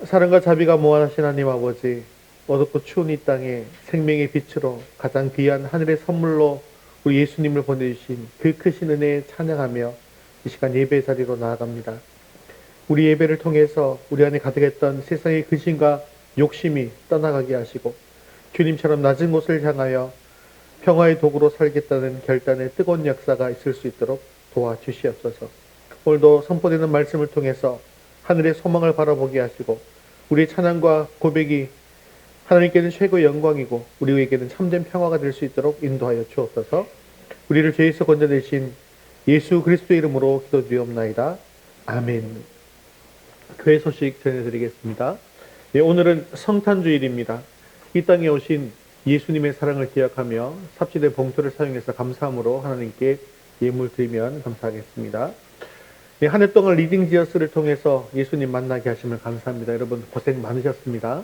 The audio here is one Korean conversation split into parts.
사랑과 자비가 무한하신 하나님 아버지, 어둡고 추운 이 땅에 생명의 빛으로 가장 귀한 하늘의 선물로 우리 예수님을 보내주신 그 크신 은혜에 찬양하며 이 시간 예배 자리로 나아갑니다. 우리 예배를 통해서 우리 안에 가득했던 세상의 근심과 욕심이 떠나가게 하시고, 주님처럼 낮은 곳을 향하여 평화의 도구로 살겠다는 결단의 뜨거운 역사가 있을 수 있도록 도와주시옵소서. 오늘도 선포되는 말씀을 통해서 하늘의 소망을 바라보게 하시고, 우리의 찬양과 고백이 하나님께는 최고의 영광이고 우리에게는 참된 평화가 될 수 있도록 인도하여 주옵소서. 우리를 죄에서 건져내신 예수 그리스도의 이름으로 기도드리옵나이다. 아멘. 교회 소식 전해드리겠습니다. 오늘은 성탄주일입니다. 이 땅에 오신 예수님의 사랑을 기억하며 삽시된 봉투를 사용해서 감사함으로 하나님께 예물 드리면 감사하겠습니다. 한 해 동안 리딩지어스를 통해서 예수님 만나게 하심을 감사합니다. 여러분 고생 많으셨습니다.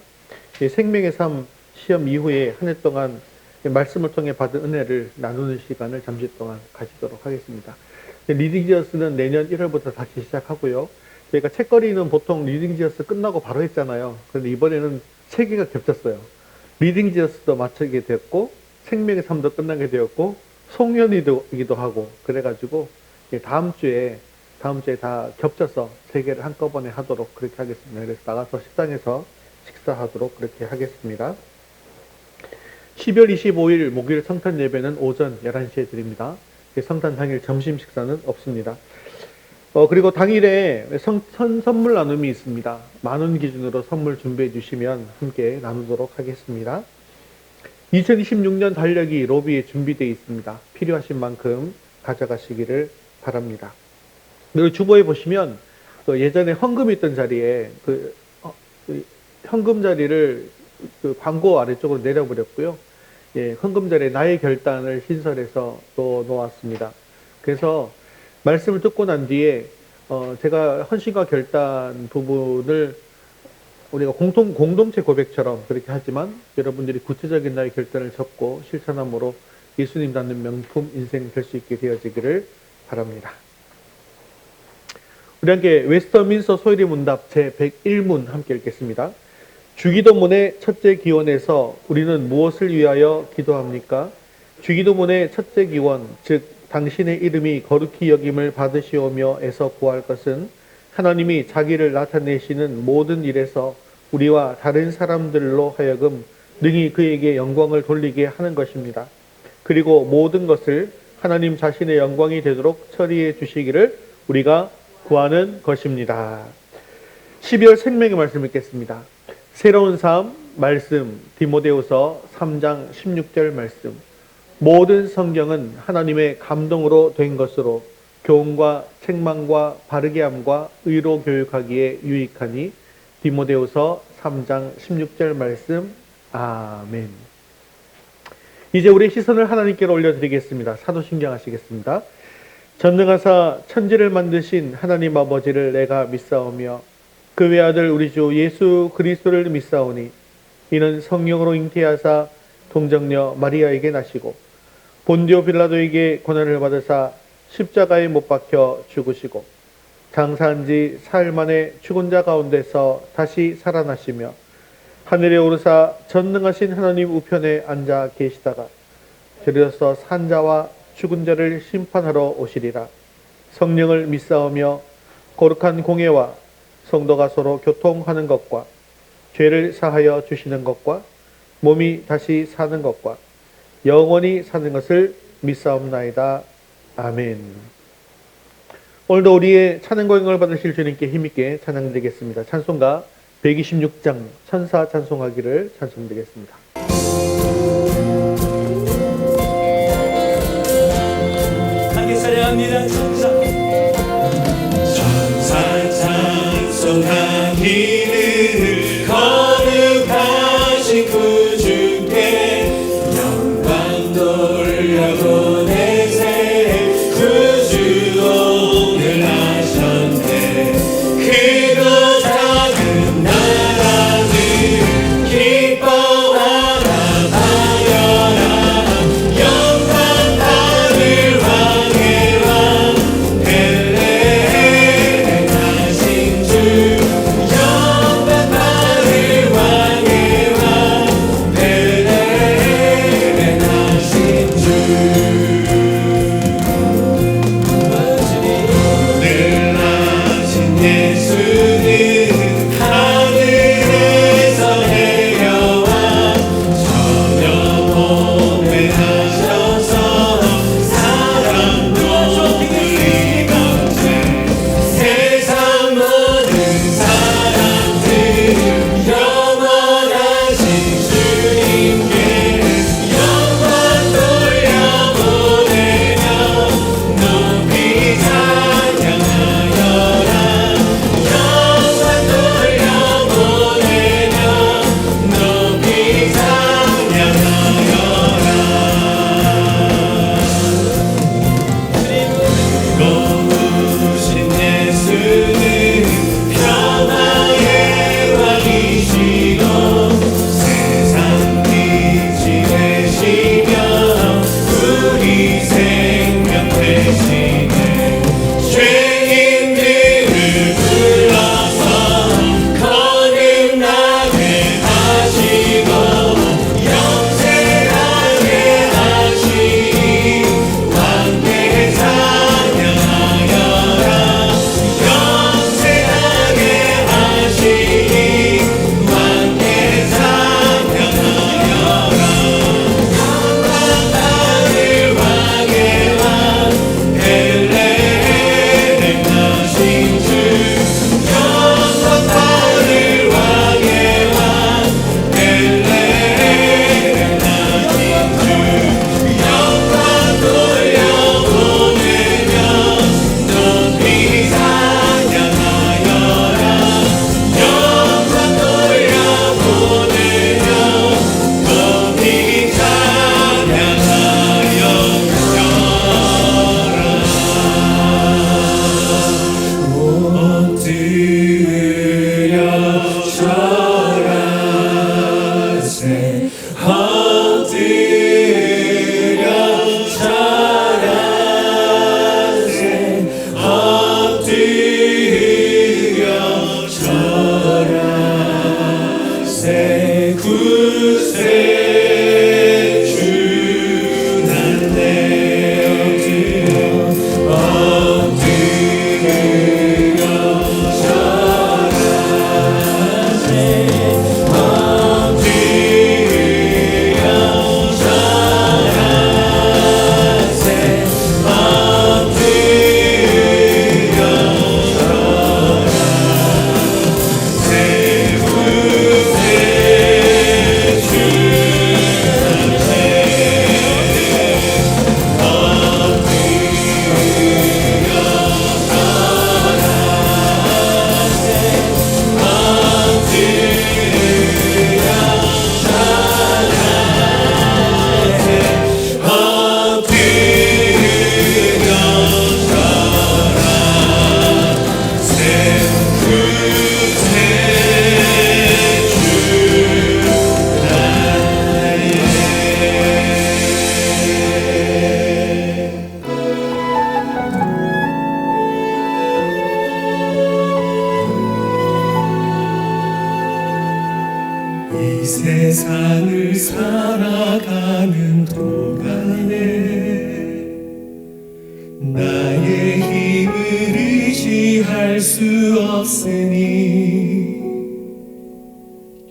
생명의 삶 시험 이후에 한 해 동안 말씀을 통해 받은 은혜를 나누는 시간을 잠시 동안 가지도록 하겠습니다. 리딩지어스는 내년 1월부터 다시 시작하고요. 저희가 책거리는 보통 리딩지어스 끝나고 바로 했잖아요. 그런데 이번에는 3개가 겹쳤어요. 리딩지어스도 마치게 되었고, 생명의 삶도 끝나게 되었고, 송년이기도 하고, 그래가지고 다음 주에 다 겹쳐서 3개를 한꺼번에 하도록 그렇게 하겠습니다. 그래서 나가서 식당에서 식사하도록 그렇게 하겠습니다. 12월 25일 목요일 성탄 예배는 오전 11시에 드립니다. 성탄 당일 점심 식사는 없습니다. 그리고 당일에 선물 나눔이 있습니다. 10,000원 기준으로 선물 준비해 주시면 함께 나누도록 하겠습니다. 2026년 달력이 로비에 준비되어 있습니다. 필요하신 만큼 가져가시기를 바랍니다. 그리고 주보에 보시면 예전에 헌금이 있던 자리에 현금 자리를 광고 아래쪽으로 내려버렸고요. 헌금 자리에 나의 결단을 신설해서 또 놓았습니다. 그래서 말씀을 듣고 난 뒤에 제가 헌신과 결단 부분을 우리가 공동체 고백처럼 그렇게 하지만 여러분들이 구체적인 나의 결단을 적고 실천함으로 예수님 닮는 명품 인생 될 수 있게 되어지기를 바랍니다. 우리 함께 웨스터민스터 소요리 문답 제101문 함께 읽겠습니다. 주기도문의 첫째 기원에서 우리는 무엇을 위하여 기도합니까? 주기도문의 첫째 기원, 즉 당신의 이름이 거룩히 여김을 받으시오며 에서 구할 것은 하나님이 자기를 나타내시는 모든 일에서 우리와 다른 사람들로 하여금 능히 그에게 영광을 돌리게 하는 것입니다. 그리고 모든 것을 하나님 자신의 영광이 되도록 처리해 주시기를 우리가 구하는 것입니다. 12월 생명의 말씀 읽겠습니다. 새로운 삶 말씀 디모데후서 3장 16절 말씀. 모든 성경은 하나님의 감동으로 된 것으로 교훈과 책망과 바르게 함과 의로 교육하기에 유익하니 디모데후서 3장 16절 말씀. 아멘. 이제 우리 시선을 하나님께로 올려드리겠습니다. 사도신경 하시겠습니다. 전능하사 천지를 만드신 하나님 아버지를 내가 믿사오며 그 외아들 우리 주 예수 그리스도를 믿사오니 이는 성령으로 잉태하사 동정녀 마리아에게 나시고 본디오 빌라도에게 고난을 받으사 십자가에 못 박혀 죽으시고 장사한 지 사흘 만에 죽은 자 가운데서 다시 살아나시며 하늘에 오르사 전능하신 하나님 우편에 앉아 계시다가 저리로서 산 자와 죽은 자를 심판하러 오시리라. 성령을 믿사오며 거룩한 공예와 성도가 서로 교통하는 것과 죄를 사하여 주시는 것과 몸이 다시 사는 것과 영원히 사는 것을 믿사옵나이다. 아멘. 오늘도 우리의 찬양 고행을 받으실 주님께 힘있게 찬양드리겠습니다. 찬송가 126장 천사 찬송하기를 찬송드리겠습니다. 함께 찬양합니다. 천사 찬송하기를 거룩하신 구주께 영광 돌려보내세. 구주 오늘 하셨네. 크고 작은 나라들 기뻐하라 하여라. 영광 받을 왕의 왕 벨레헴 하신 주 영광 세상을 살아가는 동안에 나의 힘을 의지할 수 없으니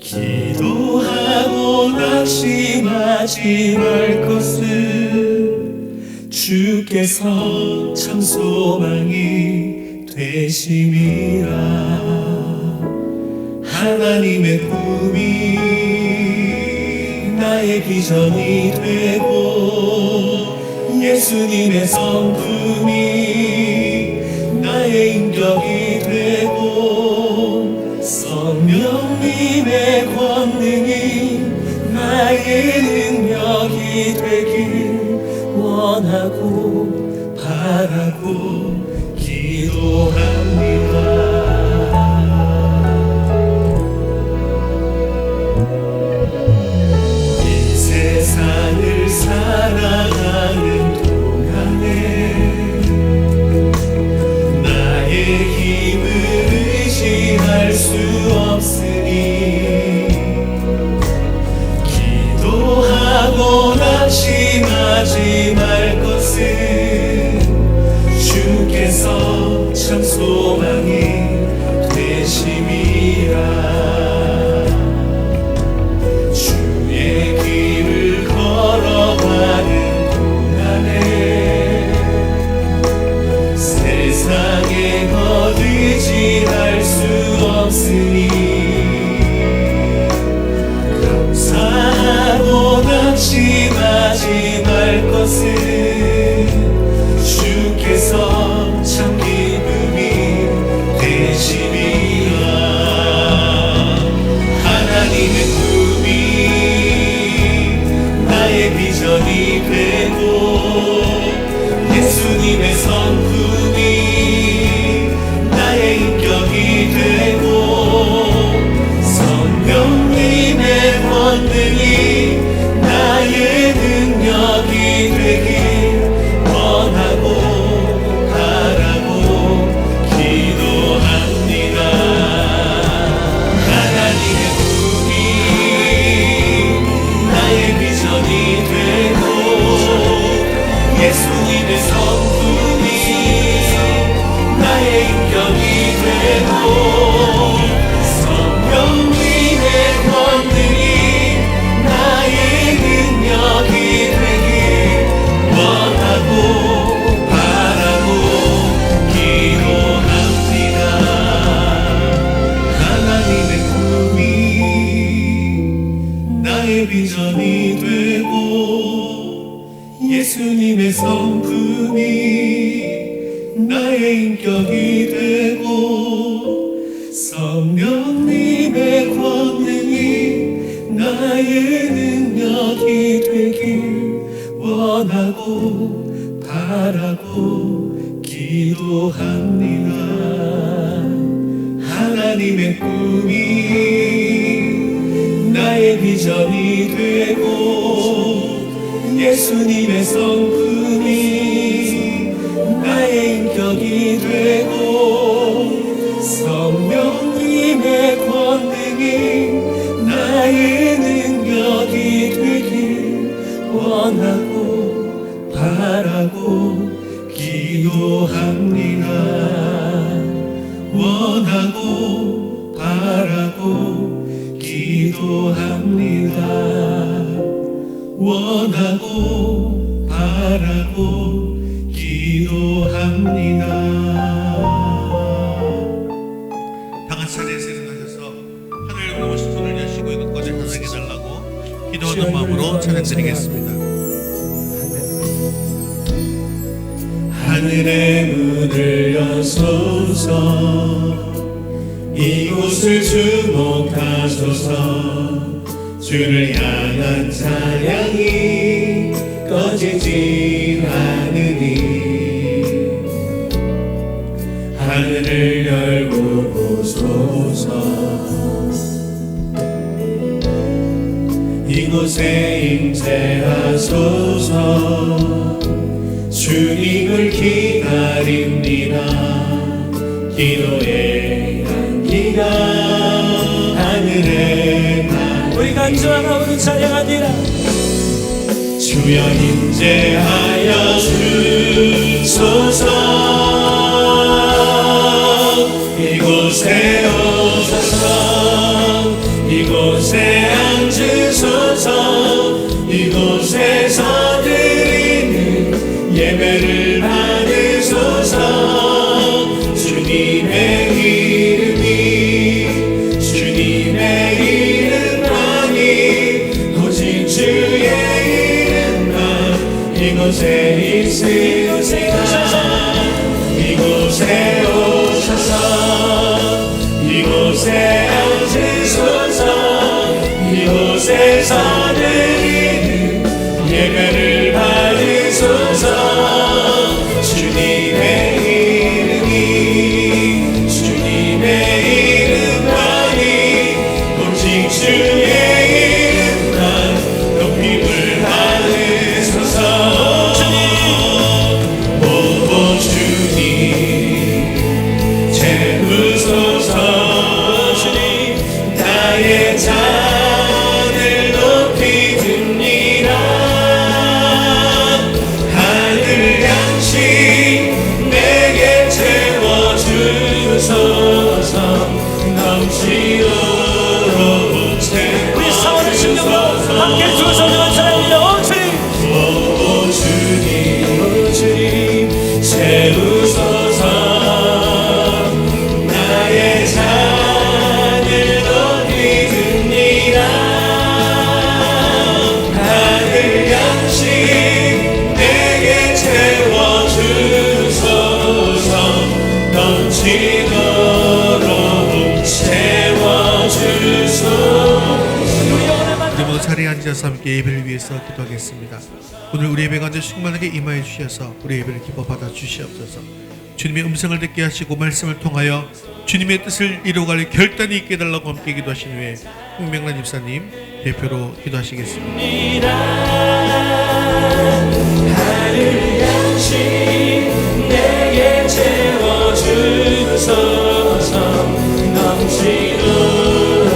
기도하고 낙심하지 말 것을 주께서 참 소망이 되심이라. 하나님의 꿈이 나의 비전이 되고 예수님의 성품이 나의 인격이 되고 성령님의 권능이 나의 능력이 되길 원하고 바라고 기도합니다. 세상을 살아가는 동안에 나의 힘을 의지할 수 없으니 기도하고 낙심하지 말 것을 주께서 참 소망이 되심이라. 걸어가는 동안에 세상에 거두지할 수 없으니 감사하고 낙심하지 말 것을 주께서 참 기쁨이 되심이라. 하나님의 꿈이 나의 비전이 되고 예수님의 성품이 나의 인격이 되고 성령님의 권능이 나의 능력이 되길 원하고 바라고 기도합니다. 하나님의 꿈이 나의 비전이 되고 예수님의 성품이 나의 인격이 되고 성령님의 권능이 나의 능력이 되길 원하고 바라고 기도합니다. 하나님의 꿈이 나의 비전이 되고 예수님의 성품이 나의 인격이 되고 성령님의 권능이 나의 능력이 되길 원하고 바라고 기도합니다. 하나님의 꿈이 나의 비전이 되고 예수님의 성품이 나의 인격이 되고 성령님의 권능이 나의 능력이 되길 원하고 바라고 기도합니다. 원하고 바라고 기도합니다. 원하고 바라고 기도합니다. 다 같이 자리에서 일어나셔서 하늘을 보시고 손을 여시고 이것까지 하나님께 달라고 기도하는 마음으로 찬양드리겠습니다. 하늘의 문을 여소서 이곳을 주목하소서. 주를 향한 찬양이 꺼지지 않으니 하늘을 열고 보소서. 이곳에 임재하소서. 주님을 기다립니다. 기도의 향기가 하늘에 나고 우리 간절하오는 찬양하니라. 주여 임재하여 주소서. 이곳에 오소서. 이곳에 앉으소서. 이곳에서 드리는 예배를 받으소서. 주님의 이름이 주님의 이름만이 오직 주의 이름만 이곳에 있으리라. 이곳에 오셔서 이곳에 앉으소서. 이곳에서 드리는 예배를 받으소서. 주님의 이름이 주님의 이름만이 오직 주의 이름만 높임을 받으소서. 오 주님 채우소서. 주님 나의 잔을 높이 듭니다. 하늘 양식 내게 채워주소서. 넘치도록 우리 사원의 심령으로 함께 두 손으로 찬양하며 오 주님 채우소서. 나의 잔을 높이 듭니다. 하늘 양식 내게 채워주소서. 넘치도록 채워주소서. 우리 모두 자리에 앉아서 함께 예배를 위해서 기도하겠습니다. 오늘 우리 예배가 언제 충만하게 임하여 주셔서 우리 예배를 기뻐 받아 주시옵소서. 주님의 음성을 듣게 하시고 말씀을 통하여 주님의 뜻을 이루어갈 결단이 있게 해달라고 함께 기도하신 후에 홍명란 집사님 대표로 기도하시겠습니다. 하늘 양식 내게 채워주소서. 넘치도록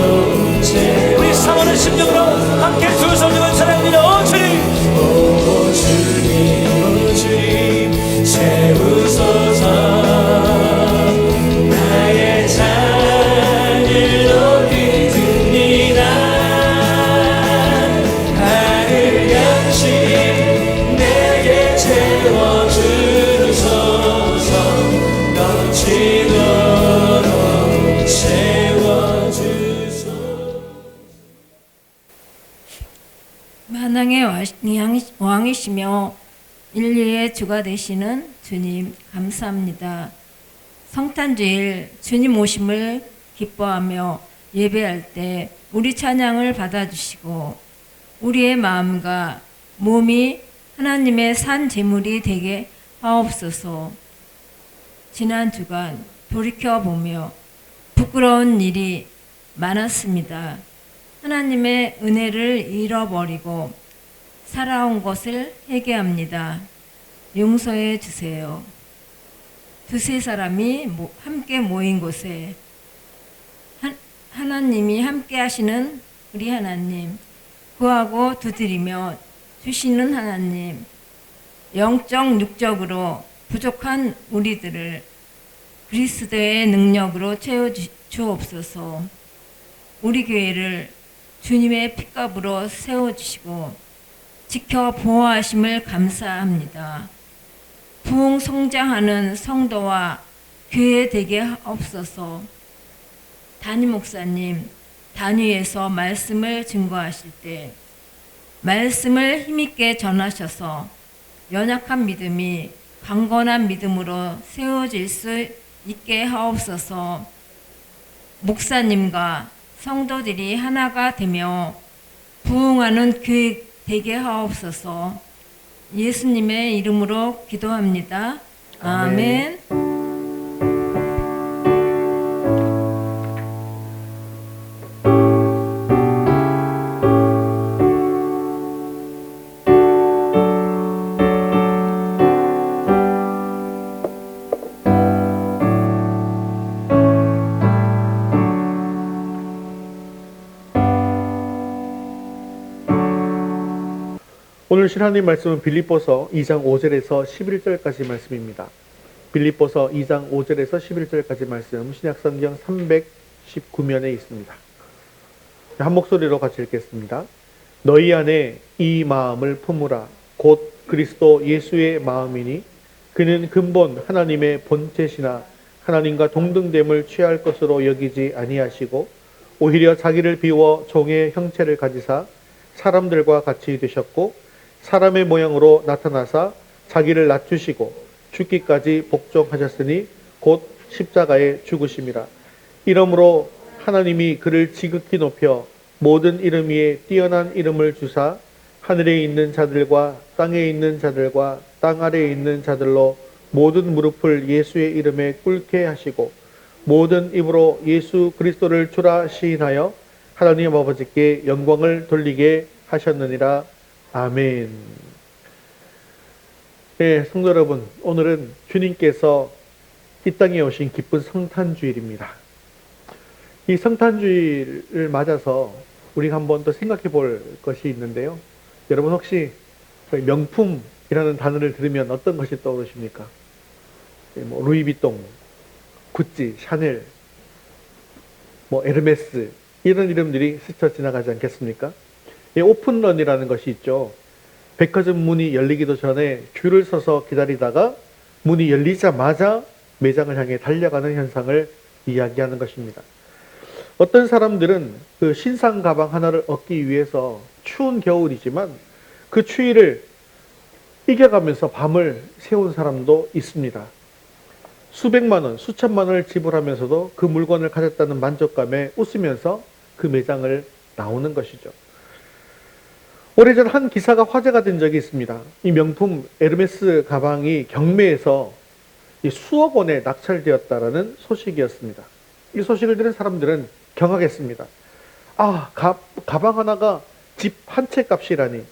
채워. 우리 사원의 심령으로 함께 두 손으로 찬양하며 오 주님 채우소서. 나의 잔을 높이 듭니다. 하늘 양식 내게 채워주소서. 넘치도록 채워주소서. 만왕의 왕이시며 인류의 주가 되시는 주님 감사합니다. 성탄주일 주님 오심을 기뻐하며 예배할 때 우리 찬양을 받아주시고 우리의 마음과 몸이 하나님의 산 제물이 되게 하옵소서. 지난 주간 돌이켜보며 부끄러운 일이 많았습니다. 하나님의 은혜를 잃어버리고 살아온 것을 회개합니다. 용서해 주세요. 두세 사람이 함께 모인 곳에 하나님이 함께 하시는 우리 하나님, 구하고 두드리며 주시는 하나님, 영적 육적으로 부족한 우리들을 그리스도의 능력으로 채워 주옵소서. 우리 교회를 주님의 핏값으로 세워주시고 지켜 보호하심을 감사합니다. 부흥 성장하는 성도와 교회 되게 하옵소서. 담임 목사님, 단위에서 말씀을 증거하실 때 말씀을 힘있게 전하셔서 연약한 믿음이 강건한 믿음으로 세워질 수 있게 하옵소서. 목사님과 성도들이 하나가 되며 부흥하는 교회 되게 하옵소서. 예수님의 이름으로 기도합니다. 아멘. 오늘 하나님 말씀은 빌립보서 2장 5절에서 11절까지 말씀입니다. 빌립보서 2장 5절에서 11절까지 말씀, 신약성경 319면에 있습니다. 한 목소리로 같이 읽겠습니다. 너희 안에 이 마음을 품으라. 곧 그리스도 예수의 마음이니 그는 근본 하나님의 본체시나 하나님과 동등됨을 취할 것으로 여기지 아니하시고 오히려 자기를 비워 종의 형체를 가지사 사람들과 같이 되셨고 사람의 모양으로 나타나사 자기를 낮추시고 죽기까지 복종하셨으니 곧 십자가에 죽으심이라. 이러므로 하나님이 그를 지극히 높여 모든 이름 위에 뛰어난 이름을 주사 하늘에 있는 자들과 땅에 있는 자들과 땅 아래에 있는 자들로 모든 무릎을 예수의 이름에 꿇게 하시고 모든 입으로 예수 그리스도를 주라 시인하여 하나님 아버지께 영광을 돌리게 하셨느니라. 아멘. 네, 성도 여러분, 오늘은 주님께서 이 땅에 오신 기쁜 성탄주일입니다. 이 성탄주일을 맞아서 우리가 한번 또 생각해 볼 것이 있는데요. 여러분 혹시 명품이라는 단어를 들으면 어떤 것이 떠오르십니까? 뭐 루이비통, 구찌, 샤넬, 뭐 에르메스 이런 이름들이 스쳐 지나가지 않겠습니까? 오픈런이라는 것이 있죠. 백화점 문이 열리기도 전에 줄을 서서 기다리다가 문이 열리자마자 매장을 향해 달려가는 현상을 이야기하는 것입니다. 어떤 사람들은 그 신상 가방 하나를 얻기 위해서 추운 겨울이지만 그 추위를 이겨가면서 밤을 새운 사람도 있습니다. 수백만 원, 수천만 원을 지불하면서도 그 물건을 가졌다는 만족감에 웃으면서 그 매장을 나오는 것이죠. 오래전 한 기사가 화제가 된 적이 있습니다. 이 명품 에르메스 가방이 경매에서 수억 원에 낙찰되었다라는 소식이었습니다. 이 소식을 들은 사람들은 경악했습니다. 아, 가방 하나가 집 한 채 값이라니.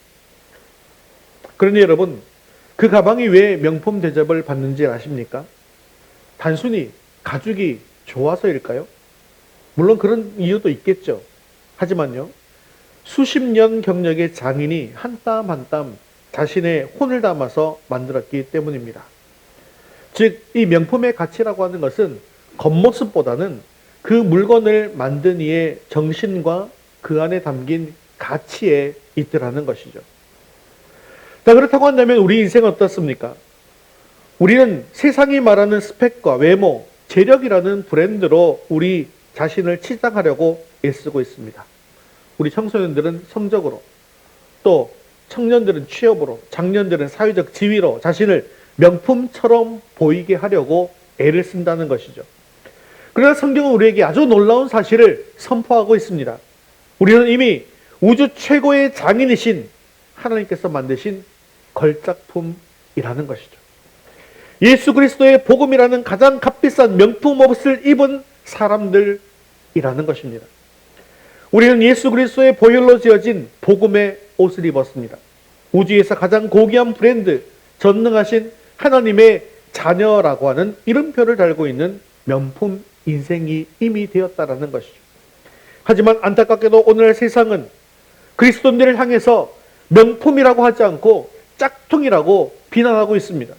그러니 여러분, 그 가방이 왜 명품 대접을 받는지 아십니까? 단순히 가죽이 좋아서일까요? 물론 그런 이유도 있겠죠. 하지만요, 수십 년 경력의 장인이 한 땀 한 땀 자신의 혼을 담아서 만들었기 때문입니다. 즉, 이 명품의 가치라고 하는 것은 겉모습보다는 그 물건을 만든 이의 정신과 그 안에 담긴 가치에 있더라는 것이죠. 자, 그렇다고 한다면 우리 인생은 어떻습니까? 우리는 세상이 말하는 스펙과 외모, 재력이라는 브랜드로 우리 자신을 치장하려고 애쓰고 있습니다. 우리 청소년들은 성적으로, 또 청년들은 취업으로, 장년들은 사회적 지위로 자신을 명품처럼 보이게 하려고 애를 쓴다는 것이죠. 그러나 성경은 우리에게 아주 놀라운 사실을 선포하고 있습니다. 우리는 이미 우주 최고의 장인이신 하나님께서 만드신 걸작품이라는 것이죠. 예수 그리스도의 복음이라는 가장 값비싼 명품 옷을 입은 사람들이라는 것입니다. 우리는 예수 그리스도의 보혈로 지어진 복음의 옷을 입었습니다. 우주에서 가장 고귀한 브랜드, 전능하신 하나님의 자녀라고 하는 이름표를 달고 있는 명품 인생이 이미 되었다라는 것이죠. 하지만 안타깝게도 오늘 세상은 그리스도인들을 향해서 명품이라고 하지 않고 짝퉁이라고 비난하고 있습니다.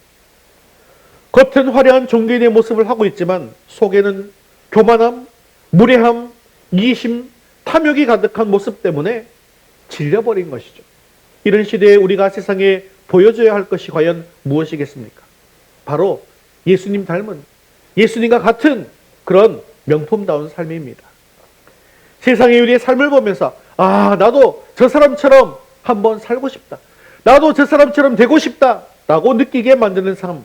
겉은 화려한 종교인의 모습을 하고 있지만 속에는 교만함, 무례함, 이기심, 탐욕이 가득한 모습 때문에 질려버린 것이죠. 이런 시대에 우리가 세상에 보여줘야 할 것이 과연 무엇이겠습니까? 바로 예수님 닮은, 예수님과 같은 그런 명품다운 삶입니다. 세상의 우리의 삶을 보면서 나도 저 사람처럼 한번 살고 싶다. 나도 저 사람처럼 되고 싶다. 라고 느끼게 만드는 삶.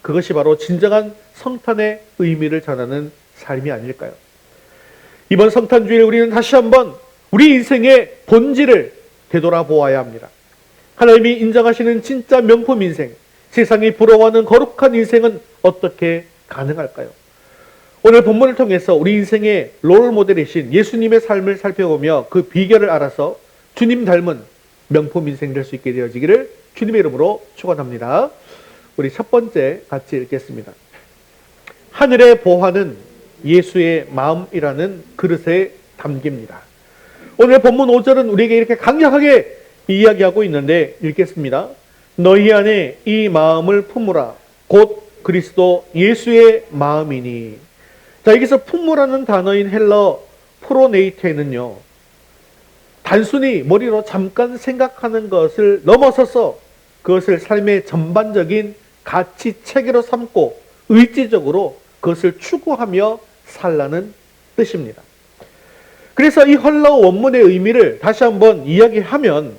그것이 바로 진정한 성탄의 의미를 전하는 삶이 아닐까요? 이번 성탄주일 우리는 다시 한번 우리 인생의 본질을 되돌아보아야 합니다. 하나님이 인정하시는 진짜 명품 인생, 세상이 부러워하는 거룩한 인생은 어떻게 가능할까요? 오늘 본문을 통해서 우리 인생의 롤 모델이신 예수님의 삶을 살펴보며 그 비결을 알아서 주님 닮은 명품 인생 될 수 있게 되어지기를 주님의 이름으로 축원합니다. 우리 첫 번째 같이 읽겠습니다. 하늘의 보화는 예수의 마음이라는 그릇에 담깁니다. 오늘 본문 5절은 우리에게 이렇게 강력하게 이야기하고 있는데 읽겠습니다. 너희 안에 이 마음을 품으라. 곧 그리스도 예수의 마음이니. 자, 여기서 품으라는 단어인 헬러 프로네이테는요, 단순히 머리로 잠깐 생각하는 것을 넘어서서 그것을 삶의 전반적인 가치 체계로 삼고 의지적으로 그것을 추구하며 살라는 뜻입니다. 그래서 이 헬러 원문의 의미를 다시 한번 이야기하면,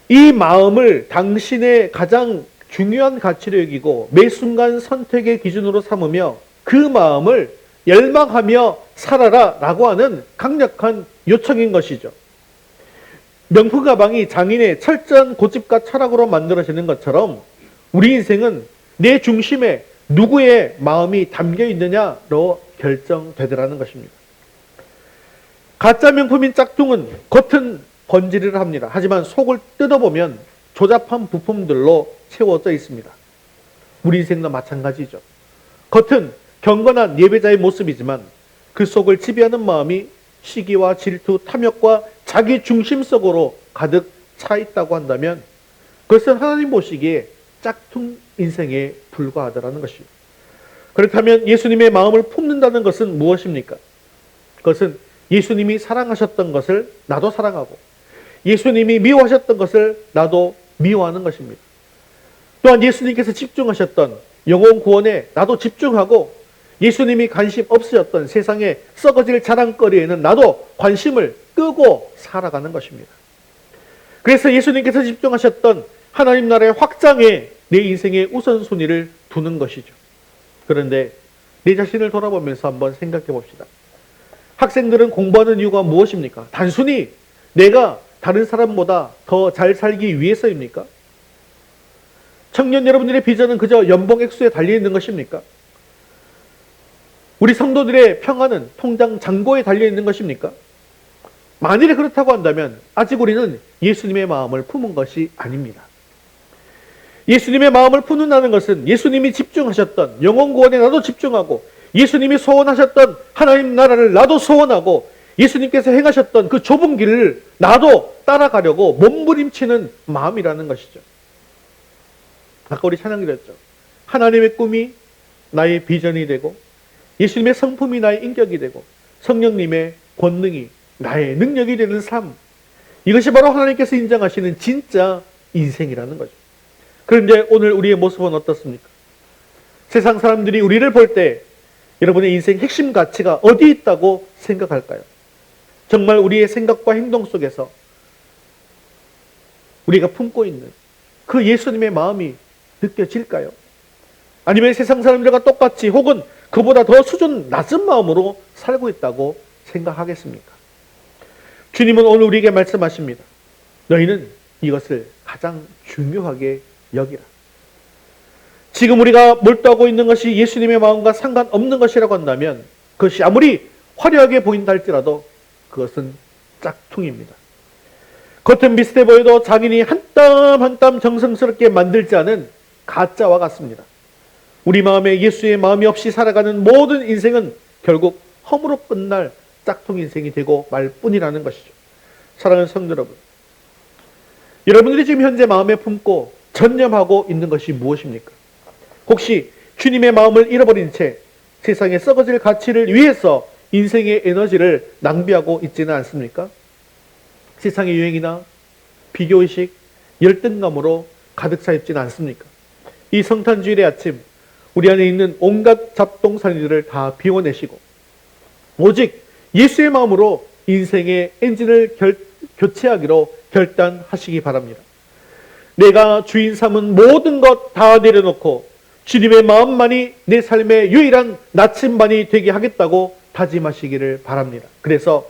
이 마음을 당신의 가장 중요한 가치로 여기고 매 순간 선택의 기준으로 삼으며 그 마음을 열망하며 살아라 라고 하는 강력한 요청인 것이죠. 명품 가방이 장인의 철저한 고집과 철학으로 만들어지는 것처럼 우리 인생은 내 중심에 누구의 마음이 담겨 있느냐로 결정되더라는 것입니다. 가짜 명품인 짝퉁은 겉은 번지르르 합니다. 하지만 속을 뜯어보면 조잡한 부품들로 채워져 있습니다. 우리 인생도 마찬가지죠. 겉은 경건한 예배자의 모습이지만 그 속을 지배하는 마음이 시기와 질투, 탐욕과 자기 중심 속으로 가득 차 있다고 한다면 그것은 하나님 보시기에 짝퉁 인생에 불과하다는 것입니다. 그렇다면 예수님의 마음을 품는다는 것은 무엇입니까? 그것은 예수님이 사랑하셨던 것을 나도 사랑하고 예수님이 미워하셨던 것을 나도 미워하는 것입니다. 또한 예수님께서 집중하셨던 영혼 구원에 나도 집중하고 예수님이 관심 없으셨던 세상의 썩어질 자랑거리에는 나도 관심을 끄고 살아가는 것입니다. 그래서 예수님께서 집중하셨던 하나님 나라의 확장에 내 인생의 우선순위를 두는 것이죠. 그런데 내 자신을 돌아보면서 한번 생각해 봅시다. 학생들은 공부하는 이유가 무엇입니까? 단순히 내가 다른 사람보다 더 잘 살기 위해서입니까? 청년 여러분들의 비전은 그저 연봉 액수에 달려있는 것입니까? 우리 성도들의 평안은 통장 잔고에 달려있는 것입니까? 만일에 그렇다고 한다면 아직 우리는 예수님의 마음을 품은 것이 아닙니다. 예수님의 마음을 품는다는 것은 예수님이 집중하셨던 영혼 구원에 나도 집중하고 예수님이 소원하셨던 하나님 나라를 나도 소원하고 예수님께서 행하셨던 그 좁은 길을 나도 따라가려고 몸부림치는 마음이라는 것이죠. 아까 우리 찬양드렸죠. 하나님의 꿈이 나의 비전이 되고 예수님의 성품이 나의 인격이 되고 성령님의 권능이 나의 능력이 되는 삶, 이것이 바로 하나님께서 인정하시는 진짜 인생이라는 거죠. 그런데 오늘 우리의 모습은 어떻습니까? 세상 사람들이 우리를 볼 때 여러분의 인생 핵심 가치가 어디 있다고 생각할까요? 정말 우리의 생각과 행동 속에서 우리가 품고 있는 그 예수님의 마음이 느껴질까요? 아니면 세상 사람들과 똑같이 혹은 그보다 더 수준 낮은 마음으로 살고 있다고 생각하겠습니까? 주님은 오늘 우리에게 말씀하십니다. 너희는 이것을 가장 중요하게 여기라. 지금 우리가 몰두하고 있는 것이 예수님의 마음과 상관없는 것이라고 한다면 그것이 아무리 화려하게 보인다 할지라도 그것은 짝퉁입니다. 겉은 비슷해 보여도 장인이 한 땀 한 땀 정성스럽게 만들지 않은 가짜와 같습니다. 우리 마음에 예수의 마음이 없이 살아가는 모든 인생은 결국 허무로 끝날 짝퉁 인생이 되고 말 뿐이라는 것이죠. 사랑하는 성도 여러분, 여러분들이 지금 현재 마음에 품고 전념하고 있는 것이 무엇입니까? 혹시 주님의 마음을 잃어버린 채 세상에 썩어질 가치를 위해서 인생의 에너지를 낭비하고 있지는 않습니까? 세상의 유행이나 비교의식, 열등감으로 가득 차 있지는 않습니까? 이 성탄주일의 아침 우리 안에 있는 온갖 잡동사니들을 다 비워내시고 오직 예수의 마음으로 인생의 엔진을 교체하기로 결단하시기 바랍니다. 내가 주인 삼은 모든 것 다 내려놓고 주님의 마음만이 내 삶의 유일한 나침반이 되게 하겠다고 다짐하시기를 바랍니다. 그래서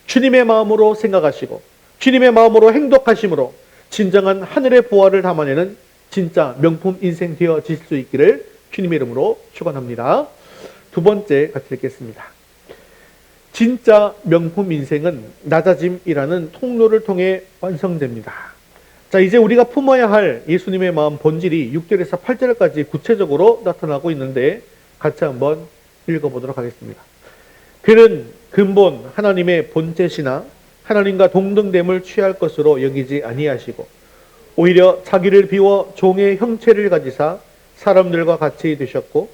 주님의 마음으로 생각하시고 주님의 마음으로 행동하심으로 진정한 하늘의 보화를 담아내는 진짜 명품 인생 되어질 수 있기를 주님의 이름으로 축원합니다. 두 번째 같이 읽겠습니다. 진짜 명품 인생은 낮아짐이라는 통로를 통해 완성됩니다. 자, 이제 우리가 품어야 할 예수님의 마음 본질이 6절에서 8절까지 구체적으로 나타나고 있는데 같이 한번 읽어보도록 하겠습니다. 그는 근본 하나님의 본체시나 하나님과 동등됨을 취할 것으로 여기지 아니하시고 오히려 자기를 비워 종의 형체를 가지사 사람들과 같이 되셨고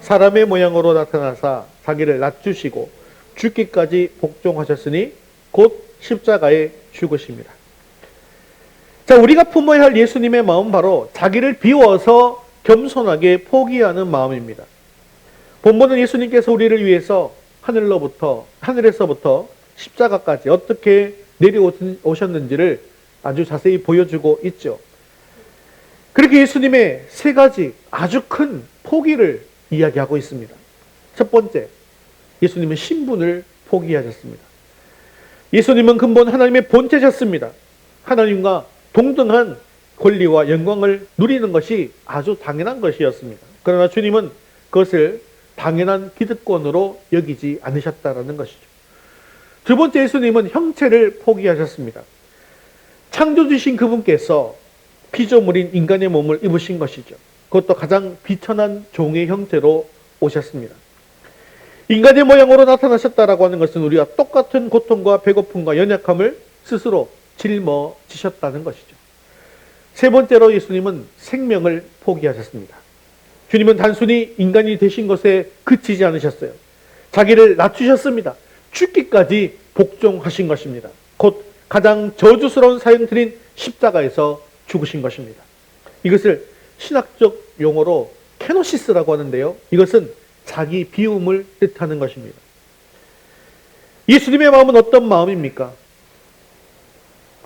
사람의 모양으로 나타나사 자기를 낮추시고 죽기까지 복종하셨으니 곧 십자가에 죽으십니다. 자, 우리가 품어야 할 예수님의 마음 바로 자기를 비워서 겸손하게 포기하는 마음입니다. 본문은 예수님께서 우리를 위해서 하늘에서부터 십자가까지 어떻게 내려오셨는지를 아주 자세히 보여주고 있죠. 그렇게 예수님의 세 가지 아주 큰 포기를 이야기하고 있습니다. 첫 번째, 예수님은 신분을 포기하셨습니다. 예수님은 근본 하나님의 본체셨습니다. 하나님과 동등한 권리와 영광을 누리는 것이 아주 당연한 것이었습니다. 그러나 주님은 그것을 당연한 기득권으로 여기지 않으셨다는 것이죠. 두 번째, 예수님은 형체를 포기하셨습니다. 창조주신 그분께서 피조물인 인간의 몸을 입으신 것이죠. 그것도 가장 비천한 종의 형태로 오셨습니다. 인간의 모양으로 나타나셨다라고 하는 것은 우리와 똑같은 고통과 배고픔과 연약함을 스스로 짊어지셨다는 것이죠. 세 번째로 예수님은 생명을 포기하셨습니다. 주님은 단순히 인간이 되신 것에 그치지 않으셨어요. 자기를 낮추셨습니다. 죽기까지 복종하신 것입니다. 곧 가장 저주스러운 사형틀인 십자가에서 죽으신 것입니다. 이것을 신학적 용어로 케노시스라고 하는데요. 이것은 자기 비움을 뜻하는 것입니다. 예수님의 마음은 어떤 마음입니까?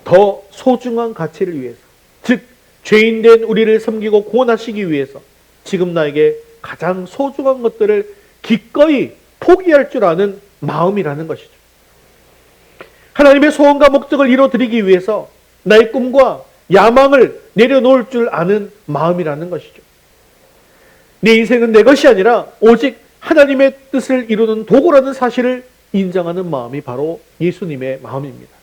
더 소중한 가치를 위해서, 즉 죄인된 우리를 섬기고 구원하시기 위해서 지금 나에게 가장 소중한 것들을 기꺼이 포기할 줄 아는 마음이라는 것이죠. 하나님의 소원과 목적을 이루어드리기 위해서 나의 꿈과 야망을 내려놓을 줄 아는 마음이라는 것이죠. 내 인생은 내 것이 아니라 오직 하나님의 뜻을 이루는 도구라는 사실을 인정하는 마음이 바로 예수님의 마음입니다.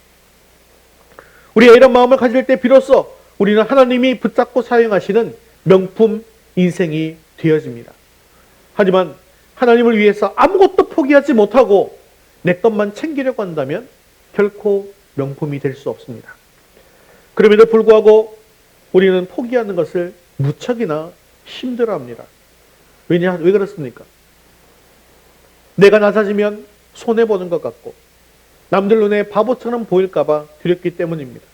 우리가 이런 마음을 가질 때 비로소 우리는 하나님이 붙잡고 사용하시는 명품 인생이 되어집니다. 하지만 하나님을 위해서 아무것도 포기하지 못하고 내 것만 챙기려고 한다면 결코 명품이 될 수 없습니다. 그럼에도 불구하고 우리는 포기하는 것을 무척이나 힘들어합니다. 왜 그렇습니까? 내가 낮아지면 손해보는 것 같고 남들 눈에 바보처럼 보일까봐 두렵기 때문입니다.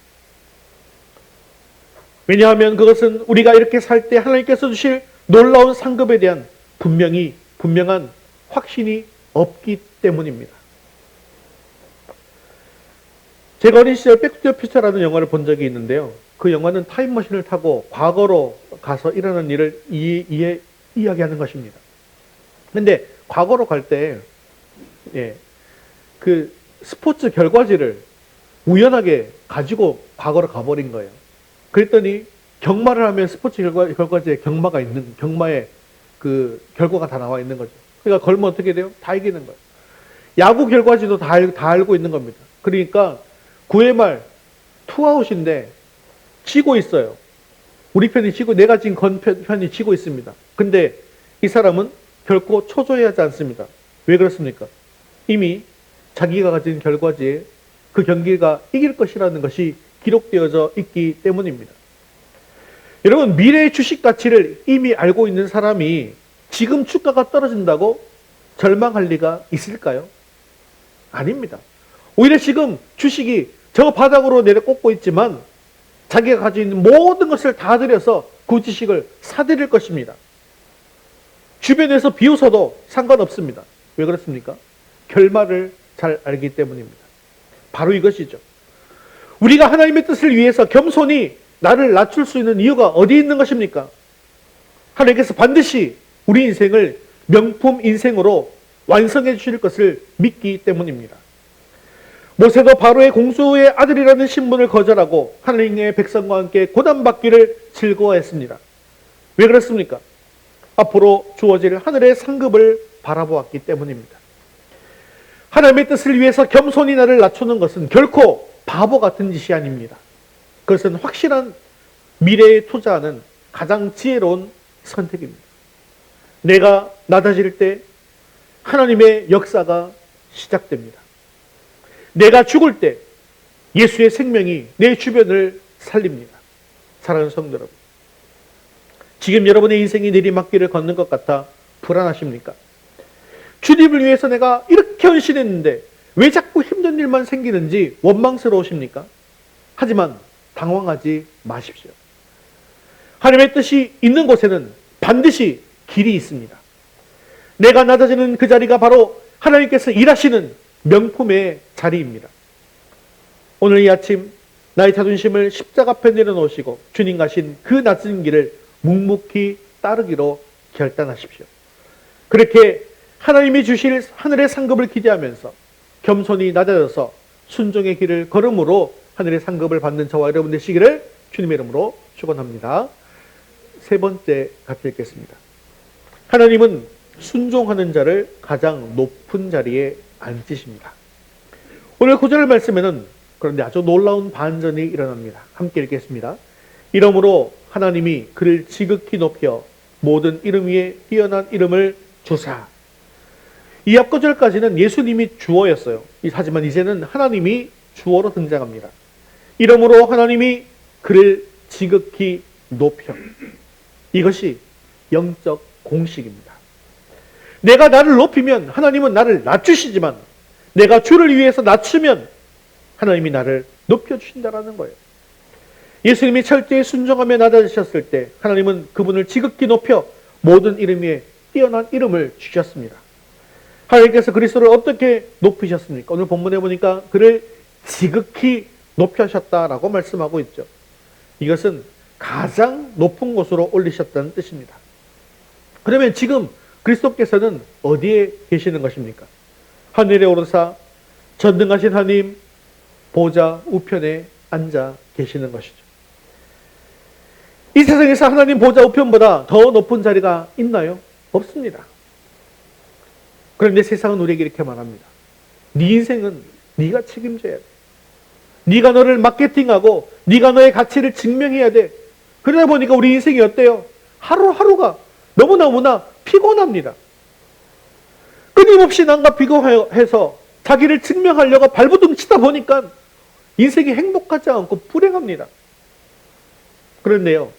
왜냐하면 그것은 우리가 이렇게 살 때 하나님께서 주실 놀라운 상급에 대한 분명한 확신이 없기 때문입니다. 제가 어린 시절 백투더 퓨처라는 영화를 본 적이 있는데요. 그 영화는 타임머신을 타고 과거로 가서 일어난 일을 이야기하는 것입니다. 근데 과거로 갈 때, 그 스포츠 결과지를 우연하게 가지고 과거로 가버린 거예요. 그랬더니 경마를 하면 스포츠 결과지에 경마에 그 결과가 다 나와 있는 거죠. 그러니까 걸면 어떻게 돼요? 다 이기는 거예요. 야구 결과지도 다 알고 있는 겁니다. 그러니까 9회 말 투아웃인데 지고 있어요. 우리 편이 지고 내가 진 건 편이 지고 있습니다. 근데 이 사람은 결코 초조해하지 않습니다. 왜 그렇습니까? 이미 자기가 가진 결과지에 그 경기가 이길 것이라는 것이 기록되어져 있기 때문입니다. 여러분, 미래의 주식 가치를 이미 알고 있는 사람이 지금 주가가 떨어진다고 절망할 리가 있을까요? 아닙니다. 오히려 지금 주식이 저 바닥으로 내려꽂고 있지만 자기가 가지고 있는 모든 것을 다 들여서 그 주식을 사들일 것입니다. 주변에서 비웃어도 상관없습니다. 왜 그렇습니까? 결말을 잘 알기 때문입니다. 바로 이것이죠. 우리가 하나님의 뜻을 위해서 겸손히 나를 낮출 수 있는 이유가 어디 있는 것입니까? 하나님께서 반드시 우리 인생을 명품 인생으로 완성해 주실 것을 믿기 때문입니다. 모세도 바로의 공주의 아들이라는 신분을 거절하고 하나님의 백성과 함께 고난받기를 즐거워했습니다. 왜 그렇습니까? 앞으로 주어질 하늘의 상급을 바라보았기 때문입니다. 하나님의 뜻을 위해서 겸손히 나를 낮추는 것은 결코 바보 같은 짓이 아닙니다. 그것은 확실한 미래에 투자하는 가장 지혜로운 선택입니다. 내가 낮아질 때 하나님의 역사가 시작됩니다. 내가 죽을 때 예수의 생명이 내 주변을 살립니다. 사랑하는 성도 여러분, 지금 여러분의 인생이 내리막길을 걷는 것 같아 불안하십니까? 주님을 위해서 내가 이렇게 헌신했는데 왜 자꾸 힘든 일만 생기는지 원망스러우십니까? 하지만 당황하지 마십시오. 하나님의 뜻이 있는 곳에는 반드시 길이 있습니다. 내가 낮아지는 그 자리가 바로 하나님께서 일하시는 명품의 자리입니다. 오늘 이 아침 나의 자존심을 십자가 앞에 내려놓으시고 주님 가신 그 낮은 길을 묵묵히 따르기로 결단하십시오. 그렇게 하나님이 주실 하늘의 상급을 기대하면서 겸손히 낮아져서 순종의 길을 걸음으로 하늘의 상급을 받는 저와 여러분 되시기를 주님의 이름으로 축원합니다. 세 번째 같이 읽겠습니다. 하나님은 순종하는 자를 가장 높은 자리에 앉히십니다. 오늘 9절 말씀에는 그런데 아주 놀라운 반전이 일어납니다. 함께 읽겠습니다. 이러므로 하나님이 그를 지극히 높여 모든 이름 위에 뛰어난 이름을 주사. 이 앞 구절까지는 예수님이 주어였어요. 하지만 이제는 하나님이 주어로 등장합니다. 이러므로 하나님이 그를 지극히 높여. 이것이 영적 공식입니다. 내가 나를 높이면 하나님은 나를 낮추시지만 내가 주를 위해서 낮추면 하나님이 나를 높여주신다라는 거예요. 예수님이 철저히 순종하며 낮아지셨을 때 하나님은 그분을 지극히 높여 모든 이름 위에 뛰어난 이름을 주셨습니다. 하나님께서 그리스도를 어떻게 높이셨습니까? 오늘 본문에 보니까 그를 지극히 높여셨다라고 말씀하고 있죠. 이것은 가장 높은 곳으로 올리셨다는 뜻입니다. 그러면 지금 그리스도께서는 어디에 계시는 것입니까? 하늘에 오르사 전능하신 하나님 보좌 우편에 앉아 계시는 것이죠. 이 세상에서 하나님 보좌 우편보다 더 높은 자리가 있나요? 없습니다. 그런데 세상은 우리에게 이렇게 말합니다. 네 인생은 네가 책임져야 돼. 네가 너를 마케팅하고 네가 너의 가치를 증명해야 돼. 그러다 보니까 우리 인생이 어때요? 하루하루가 너무나 피곤합니다. 끊임없이 남과 비교해서 자기를 증명하려고 발버둥 치다 보니까 인생이 행복하지 않고 불행합니다. 그런데요,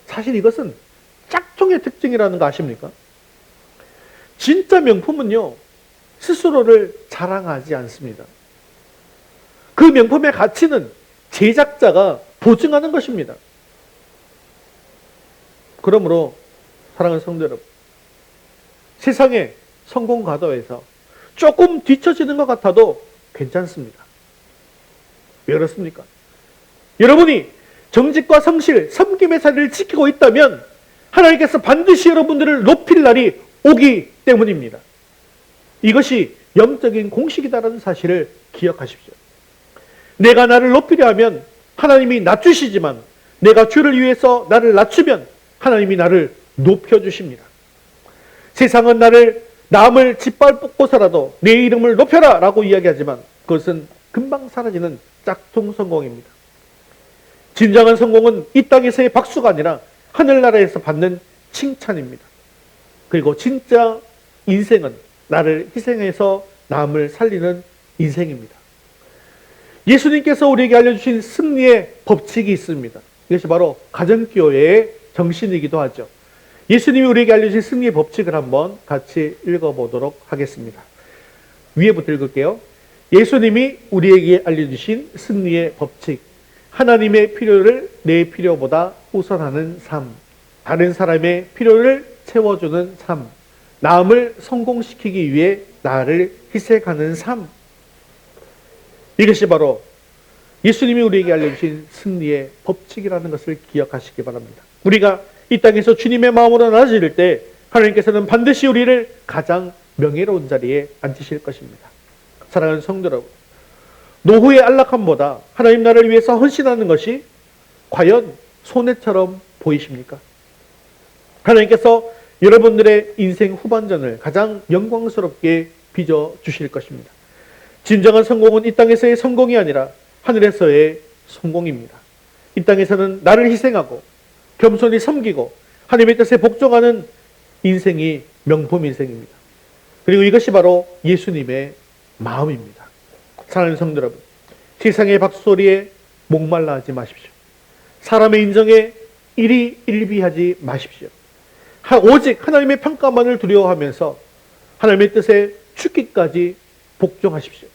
사실 이것은 짝퉁의 특징이라는 거 아십니까? 진짜 명품은요, 스스로를 자랑하지 않습니다. 그 명품의 가치는 제작자가 보증하는 것입니다. 그러므로 사랑하는 성도 여러분, 세상의 성공 가도에서 조금 뒤처지는 것 같아도 괜찮습니다. 왜 그렇습니까? 여러분이 정직과 성실, 섬김의 자리를 지키고 있다면 하나님께서 반드시 여러분들을 높일 날이 오기 때문입니다. 이것이 영적인 공식이다라는 사실을 기억하십시오. 내가 나를 높이려 하면 하나님이 낮추시지만 내가 주를 위해서 나를 낮추면 하나님이 나를 높여주십니다. 세상은 남을 짓밟고서라도 내 이름을 높여라 라고 이야기하지만 그것은 금방 사라지는 짝퉁 성공입니다. 진정한 성공은 이 땅에서의 박수가 아니라 하늘나라에서 받는 칭찬입니다. 그리고 진짜 인생은 나를 희생해서 남을 살리는 인생입니다. 예수님께서 우리에게 알려주신 승리의 법칙이 있습니다. 이것이 바로 가정교회의 정신이기도 하죠. 예수님이 우리에게 알려주신 승리의 법칙을 한번 같이 읽어보도록 하겠습니다. 위에부터 읽을게요. 예수님이 우리에게 알려주신 승리의 법칙. 하나님의 필요를 내 필요보다 우선하는 삶. 다른 사람의 필요를 채워주는 삶. 남을 성공시키기 위해 나를 희생하는 삶. 이것이 바로 예수님이 우리에게 알려주신 승리의 법칙이라는 것을 기억하시기 바랍니다. 우리가 이 땅에서 주님의 마음으로 낮아질 때 하나님께서는 반드시 우리를 가장 명예로운 자리에 앉히실 것입니다. 사랑하는 성도 여러분, 노후의 안락함보다 하나님 나라를 위해서 헌신하는 것이 과연 손해처럼 보이십니까? 하나님께서 여러분들의 인생 후반전을 가장 영광스럽게 빚어주실 것입니다. 진정한 성공은 이 땅에서의 성공이 아니라 하늘에서의 성공입니다. 이 땅에서는 나를 희생하고 겸손히 섬기고 하나님의 뜻에 복종하는 인생이 명품 인생입니다. 그리고 이것이 바로 예수님의 마음입니다. 사랑하는 성도 여러분, 세상의 박수소리에 목말라 하지 마십시오. 사람의 인정에 일희일비하지 마십시오. 오직 하나님의 평가만을 두려워하면서 하나님의 뜻에 죽기까지 복종하십시오.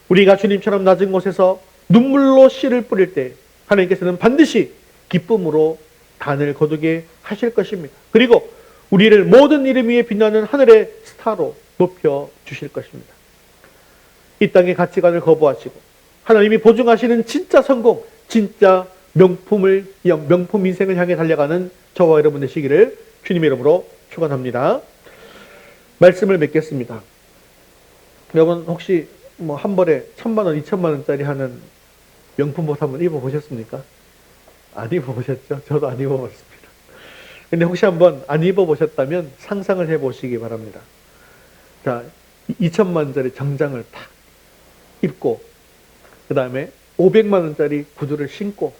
우리가 주님처럼 낮은 곳에서 눈물로 씨를 뿌릴 때 하나님께서는 반드시 기쁨으로 단을 거두게 하실 것입니다. 그리고 우리를 모든 이름 위에 빛나는 하늘의 스타로 높여 주실 것입니다. 이 땅의 가치관을 거부하시고 하나님이 보증하시는 진짜 성공, 진짜 명품 인생을 향해 달려가는 저와 여러분 되시기를 주님의 이름으로 축원합니다. 말씀을 맺겠습니다. 여러분 혹시 한 벌에 1,000만 원, 2,000만 원짜리 하는 명품 옷 한번 입어보셨습니까? 안 입어보셨죠? 저도 안 입어봤습니다. 근데 혹시 한번 안 입어보셨다면 상상을 해보시기 바랍니다. 자, 2,000만 원짜리 정장을 탁 입고 그 다음에 500만 원짜리 구두를 신고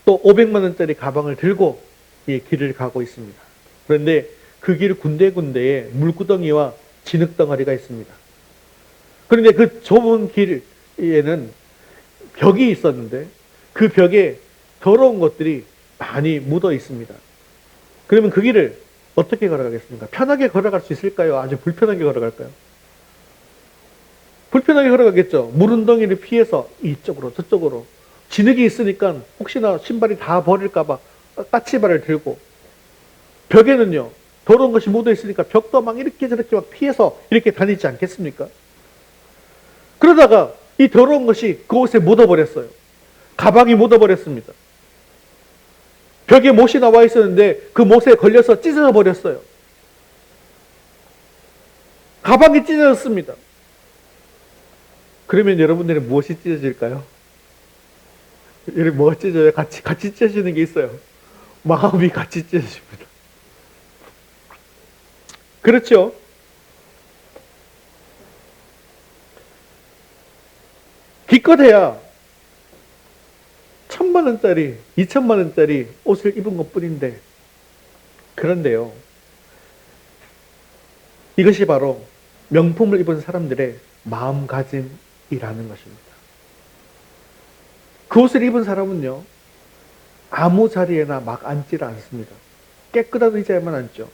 또 500만 원짜리 가방을 들고 길을 가고 있습니다. 그런데 그 길 군데군데에 물구덩이와 진흙덩어리가 있습니다. 그런데 그 좁은 길에는 벽이 있었는데 그 벽에 더러운 것들이 많이 묻어 있습니다. 그러면 그 길을 어떻게 걸어가겠습니까? 편하게 걸어갈 수 있을까요? 아주 불편하게 걸어갈까요? 불편하게 걸어가겠죠. 물운덩이를 피해서 이쪽으로 저쪽으로. 진흙이 있으니까 혹시나 신발이 다 버릴까봐 까치발을 들고, 벽에는요 더러운 것이 묻어 있으니까 벽도 막 이렇게 저렇게 막 피해서 이렇게 다니지 않겠습니까? 그러다가 이 더러운 것이 그 옷에 묻어버렸어요. 가방이 묻어버렸습니다. 벽에 못이 나와 있었는데 그 못에 걸려서 찢어져 버렸어요. 가방이 찢어졌습니다. 그러면 여러분들은 무엇이 찢어질까요? 여러분 뭐가 찢어져요? 같이 찢어지는 게 있어요. 마음이 같이 찢어집니다. 그렇죠? 기껏해야 1,000만 원짜리, 2,000만 원짜리 옷을 입은 것 뿐인데, 그런데요, 이것이 바로 명품을 입은 사람들의 마음가짐이라는 것입니다. 그 옷을 입은 사람은요, 아무 자리에나 막 앉지를 않습니다. 깨끗한 의자에만 앉죠.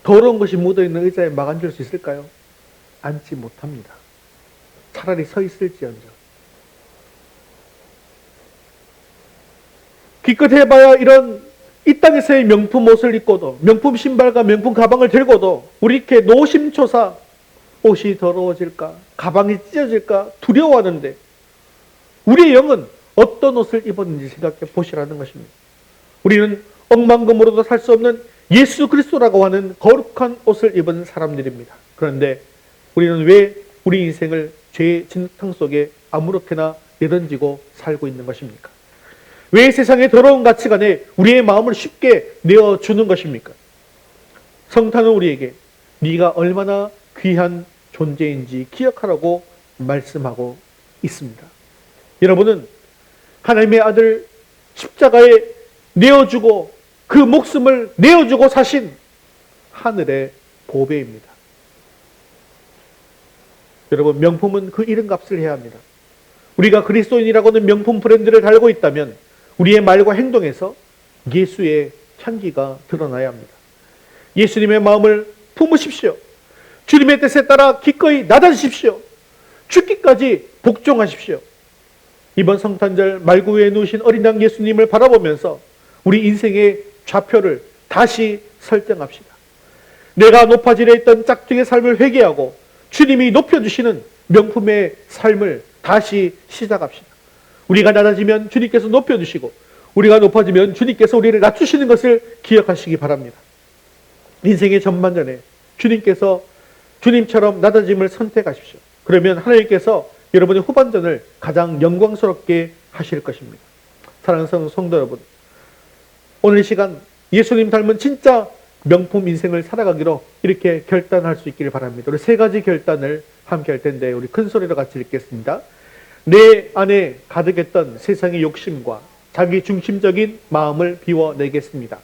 더러운 것이 묻어있는 의자에 막 앉을 수 있을까요? 앉지 못합니다. 차라리 서 있을지언정. 기껏 해봐야 이런 이 땅에서의 명품 옷을 입고도, 명품 신발과 명품 가방을 들고도 우리 이렇게 노심초사 옷이 더러워질까, 가방이 찢어질까 두려워하는데, 우리의 영은 어떤 옷을 입었는지 생각해 보시라는 것입니다. 우리는 억만금으로도 살 수 없는 예수 그리스도라고 하는 거룩한 옷을 입은 사람들입니다. 그런데 우리는 왜 우리 인생을 죄의 진흙탕 속에 아무렇게나 내던지고 살고 있는 것입니까? 왜 세상의 더러운 가치관에 우리의 마음을 쉽게 내어주는 것입니까? 성탄은 우리에게 네가 얼마나 귀한 존재인지 기억하라고 말씀하고 있습니다. 여러분은 하나님의 아들 십자가에 내어주고 그 목숨을 내어주고 사신 하늘의 보배입니다. 여러분, 명품은 그 이름값을 해야 합니다. 우리가 그리스도인이라고는 명품 브랜드를 달고 있다면 우리의 말과 행동에서 예수의 향기가 드러나야 합니다. 예수님의 마음을 품으십시오. 주님의 뜻에 따라 기꺼이 나다지십시오. 죽기까지 복종하십시오. 이번 성탄절 말구에 누우신 어린 양 예수님을 바라보면서 우리 인생의 좌표를 다시 설정합시다. 내가 높아지려 했던 짝퉁의 삶을 회개하고 주님이 높여주시는 명품의 삶을 다시 시작합시다. 우리가 낮아지면 주님께서 높여주시고 우리가 높아지면 주님께서 우리를 낮추시는 것을 기억하시기 바랍니다. 인생의 전반전에 주님께서 주님처럼 낮아짐을 선택하십시오. 그러면 하나님께서 여러분의 후반전을 가장 영광스럽게 하실 것입니다. 사랑하는 성도 여러분, 오늘 이 시간 예수님 닮은 진짜 명품 인생을 살아가기로 이렇게 결단할 수 있기를 바랍니다. 우리 세 가지 결단을 함께 할 텐데 우리 큰 소리로 같이 읽겠습니다. 내 안에 가득했던 세상의 욕심과 자기 중심적인 마음을 비워내겠습니다.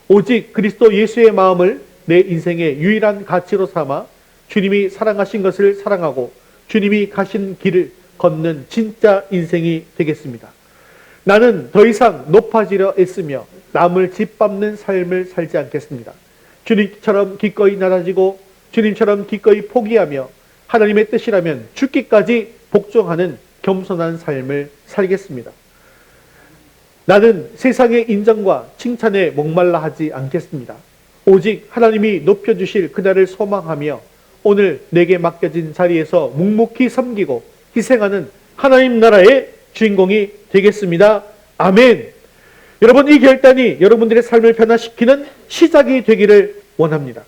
오직 그리스도 예수의 마음을 내 인생의 유일한 가치로 삼아 주님이 사랑하신 것을 사랑하고 주님이 가신 길을 걷는 진짜 인생이 되겠습니다. 나는 더 이상 높아지려 애쓰며 남을 짓밟는 삶을 살지 않겠습니다. 주님처럼 기꺼이 낮아지고 주님처럼 기꺼이 포기하며 하나님의 뜻이라면 죽기까지 복종하는 겸손한 삶을 살겠습니다. 나는 세상의 인정과 칭찬에 목말라 하지 않겠습니다. 오직 하나님이 높여주실 그날을 소망하며 오늘 내게 맡겨진 자리에서 묵묵히 섬기고 희생하는 하나님 나라의 주인공이 되겠습니다. 아멘. 여러분, 이 결단이 여러분들의 삶을 변화시키는 시작이 되기를 원합니다.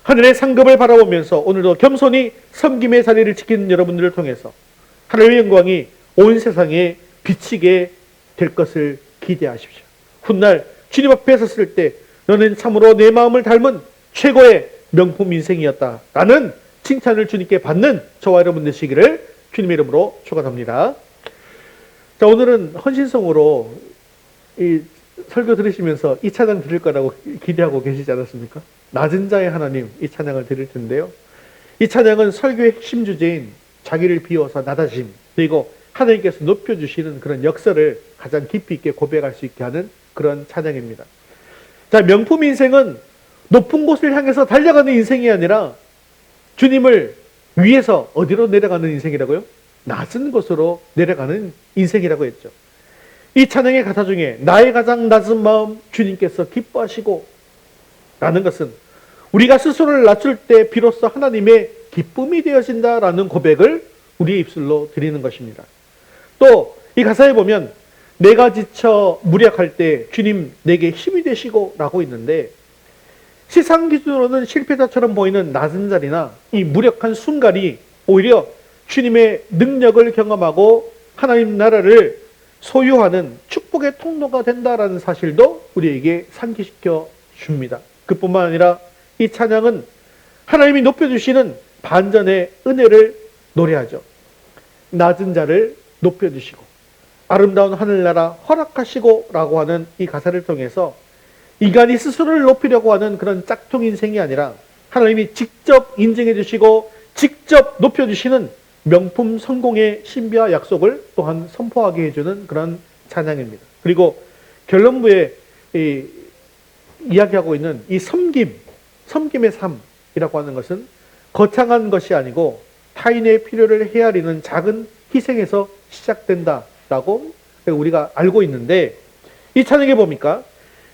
하늘의 상급을 바라보면서 오늘도 겸손히 섬김의 자리를 지키는 여러분들을 통해서 하나님의 영광이 온 세상에 비치게 될 것을 기대하십시오. 훗날 주님 앞에 섰을 때 너는 참으로 내 마음을 닮은 최고의 명품 인생이었다 라는 칭찬을 주님께 받는 저와 여러분 되시기를 주님의 이름으로 축원합니다. 자, 오늘은 헌신성으로 이 설교 들으시면서 이 찬양 드릴 거라고 기대하고 계시지 않았습니까? 낮은 자의 하나님, 이 찬양을 드릴 텐데요. 이 찬양은 설교의 핵심 주제인 자기를 비워서 낮아짐, 그리고 하나님께서 높여주시는 그런 역사를 가장 깊이 있게 고백할 수 있게 하는 그런 찬양입니다. 자, 명품 인생은 높은 곳을 향해서 달려가는 인생이 아니라 주님을 위해서 어디로 내려가는 인생이라고요? 낮은 곳으로 내려가는 인생이라고 했죠. 이 찬양의 가사 중에 나의 가장 낮은 마음 주님께서 기뻐하시고 라는 것은 우리가 스스로를 낮출 때 비로소 하나님의 기쁨이 되어진다라는 고백을 우리의 입술로 드리는 것입니다. 또 이 가사에 보면 내가 지쳐 무력할 때 주님 내게 힘이 되시고 라고 있는데 세상 기준으로는 실패자처럼 보이는 낮은 자리나 이 무력한 순간이 오히려 주님의 능력을 경험하고 하나님 나라를 소유하는 축복의 통로가 된다라는 사실도 우리에게 상기시켜 줍니다. 그뿐만 아니라 이 찬양은 하나님이 높여주시는 반전의 은혜를 노래하죠. 낮은 자를 높여주시고 아름다운 하늘나라 허락하시고 라고 하는 이 가사를 통해서 인간이 스스로를 높이려고 하는 그런 짝퉁 인생이 아니라 하나님이 직접 인정해 주시고 직접 높여주시는 명품 성공의 신비와 약속을 또한 선포하게 해주는 그런 찬양입니다. 그리고 결론부에 이야기하고 있는 이 섬김의 삶이라고 하는 것은 거창한 것이 아니고 타인의 필요를 헤아리는 작은 희생에서 시작된다라고 우리가 알고 있는데 이 찬양에 보니까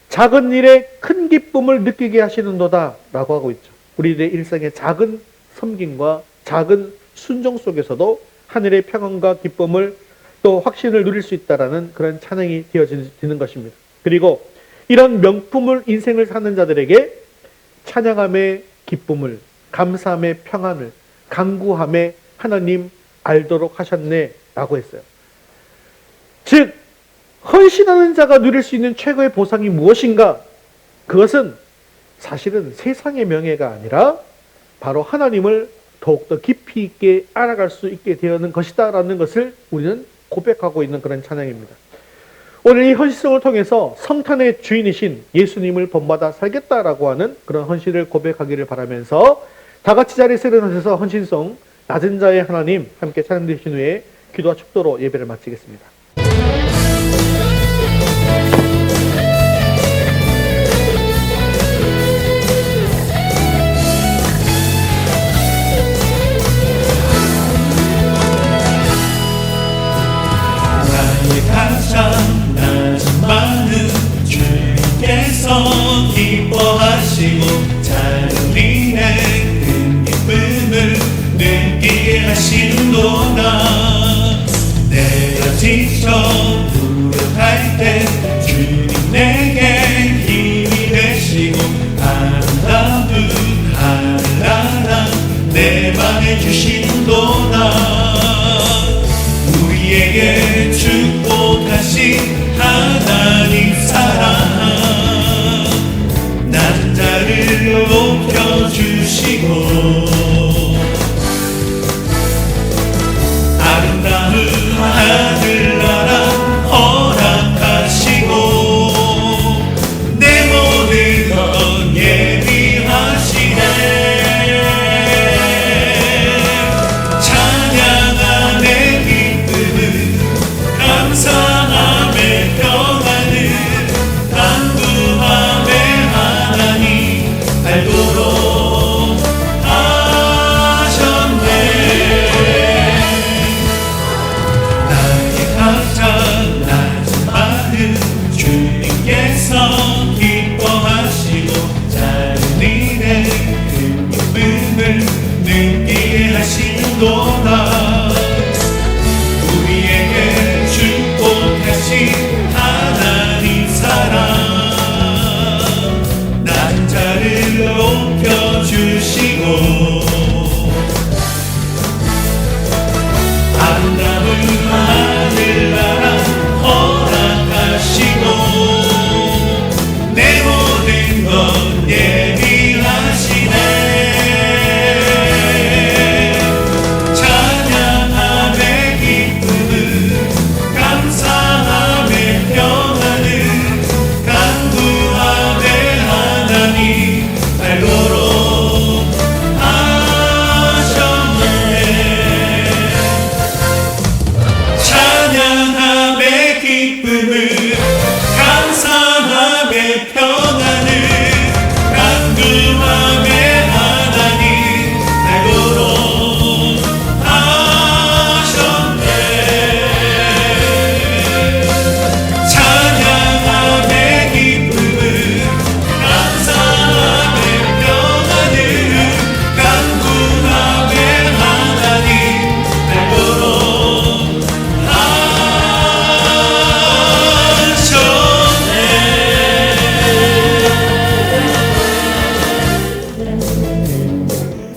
작은 일에 큰 기쁨을 느끼게 하시는도다 라고 하고 있죠. 우리들의 일상의 작은 섬김과 작은 순종 속에서도 하늘의 평안과 기쁨을 또 확신을 누릴 수 있다라는 그런 찬양이 되어지는 것입니다. 그리고 이런 명품을 인생을 사는 자들에게 찬양함의 기쁨을, 감사함의 평안을, 간구함의 하나님 알도록 하셨네 라고 했어요. 즉 헌신하는 자가 누릴 수 있는 최고의 보상이 무엇인가? 그것은 사실은 세상의 명예가 아니라 바로 하나님을 더욱더 깊이 있게 알아갈 수 있게 되는 것이다 라는 것을 우리는 고백하고 있는 그런 찬양입니다. 오늘 이 헌신성을 통해서 성탄의 주인이신 예수님을 본받아 살겠다라고 하는 그런 헌신을 고백하기를 바라면서 다 같이 자리에서 일어나셔서 헌신성 낮은 자의 하나님 함께 찬양 드리신 후에 기도와 축도로 예배를 마치겠습니다. 가장 낮은 마음 주님께서 기뻐하시고 작은 일에 큰 기쁨을 느끼게 하시는도다. 내가 지쳐 무력할 때 주님 내게 힘이 되시고 아름다운 하늘나라 내 맘에 주시는도다. 우리에게 축복하신 하나님 사랑 낮은 자를 높여주시고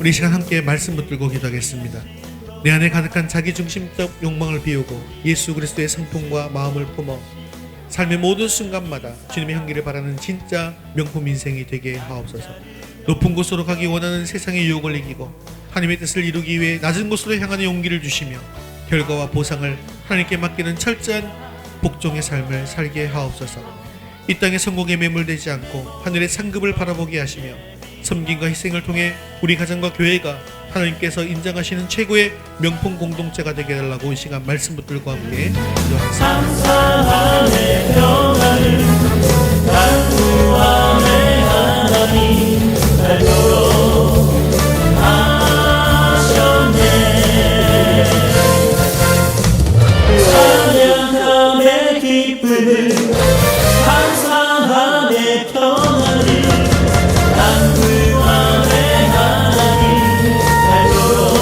우리 이 시간 함께 말씀 붙들고 기도하겠습니다. 내 안에 가득한 자기중심적 욕망을 비우고 예수 그리스도의 성품과 마음을 품어 삶의 모든 순간마다 주님의 향기를 바라는 진짜 명품 인생이 되게 하옵소서. 높은 곳으로 가기 원하는 세상의 유혹을 이기고 하나님의 뜻을 이루기 위해 낮은 곳으로 향하는 용기를 주시며 결과와 보상을 하나님께 맡기는 철저한 복종의 삶을 살게 하옵소서. 이 땅의 성공에 매몰되지 않고 하늘의 상급을 바라보게 하시며 섬김과 희생을 통해 우리 가정과 교회가 하나님께서 인정하시는 최고의 명품 공동체가 되게 해달라고 이 시간 말씀 붙들고 함께 기도하겠습니다. 찬양함의 기쁨을 감사함의 평안을 강구함의 하나님 알도록 하셨네. 찬양함의 기쁨을 감사함의 평안을 강구함의 하나님 알도록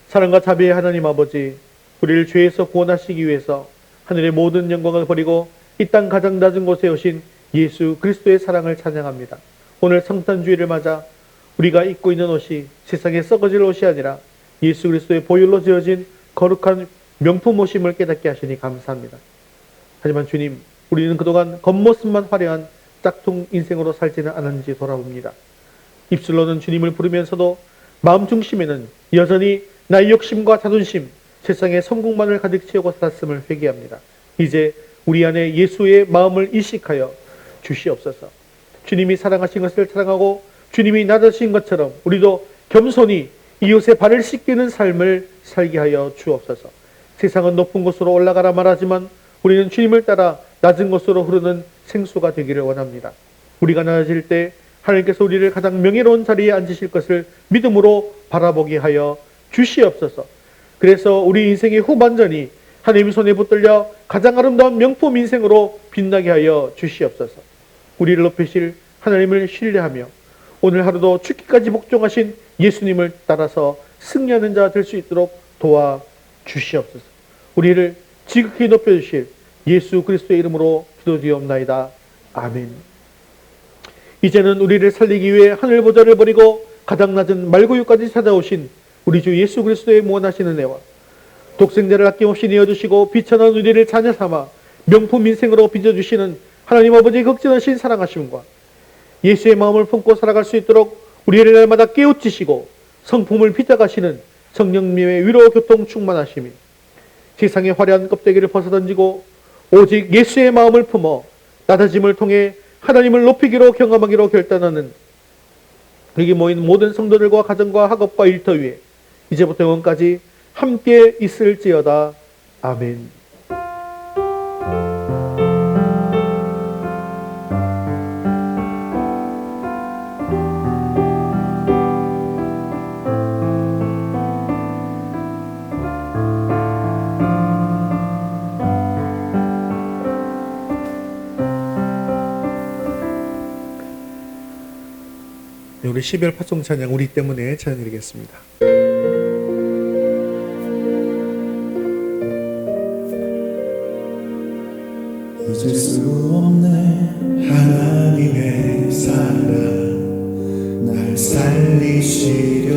사랑과 자비의 하나님 아버지, 우리를 죄에서 구원하시기 위해서 하늘의 모든 영광을 버리고 이 땅 가장 낮은 곳에 오신 예수 그리스도의 사랑을 찬양합니다. 오늘 성탄주의를 맞아 우리가 입고 있는 옷이 세상에 썩어질 옷이 아니라 예수 그리스도의 보혈로 지어진 거룩한 명품 옷임을 깨닫게 하시니 감사합니다. 하지만 주님, 우리는 그동안 겉모습만 화려한 짝퉁 인생으로 살지는 않았는지 돌아봅니다. 입술로는 주님을 부르면서도 마음 중심에는 여전히 나의 욕심과 자존심, 세상의 성공만을 가득 채우고 살았음을 회개합니다. 이제 우리 안에 예수의 마음을 이식하여 주시옵소서. 주님이 사랑하신 것을 사랑하고 주님이 낮으신 것처럼 우리도 겸손히 이웃의 발을 씻기는 삶을 살게 하여 주옵소서. 세상은 높은 곳으로 올라가라 말하지만 우리는 주님을 따라 낮은 곳으로 흐르는 생수가 되기를 원합니다. 우리가 낮아질 때 하나님께서 우리를 가장 명예로운 자리에 앉으실 것을 믿음으로 바라보게 하여 주시옵소서. 그래서 우리 인생의 후반전이 하나님의 손에 붙들려 가장 아름다운 명품 인생으로 빛나게 하여 주시옵소서. 우리를 높이실 하나님을 신뢰하며 오늘 하루도 죽기까지 복종하신 예수님을 따라서 승리하는 자 될 수 있도록 도와 주시옵소서. 우리를 지극히 높여주실 예수 그리스도의 이름으로 기도드리옵나이다. 아멘. 이제는 우리를 살리기 위해 하늘 보좌를 버리고 가장 낮은 말구유까지 찾아오신 우리 주 예수 그리스도의 무한하신 은혜와 독생자를 아낌없이 내어주시고 비천한 우리를 자녀 삼아 명품 인생으로 빚어주시는 하나님 아버지의 극진하신 사랑하심과 예수의 마음을 품고 살아갈 수 있도록 우리를 날마다 깨우치시고 성품을 빚어가시는 성령님의 위로 교통 충만하심이 세상의 화려한 껍데기를 벗어던지고 오직 예수의 마음을 품어 낮아짐을 통해 하나님을 높이기로 경험하기로 결단하는 여기 모인 모든 성도들과 가정과 학업과 일터 위에 이제부터 영원까지 함께 있을지어다. 아멘. 네, 우리 12월 파송 찬양 우리 때문에 찬양드리겠습니다. 잊을 수 없네 하나님의 사랑 날 살리시려고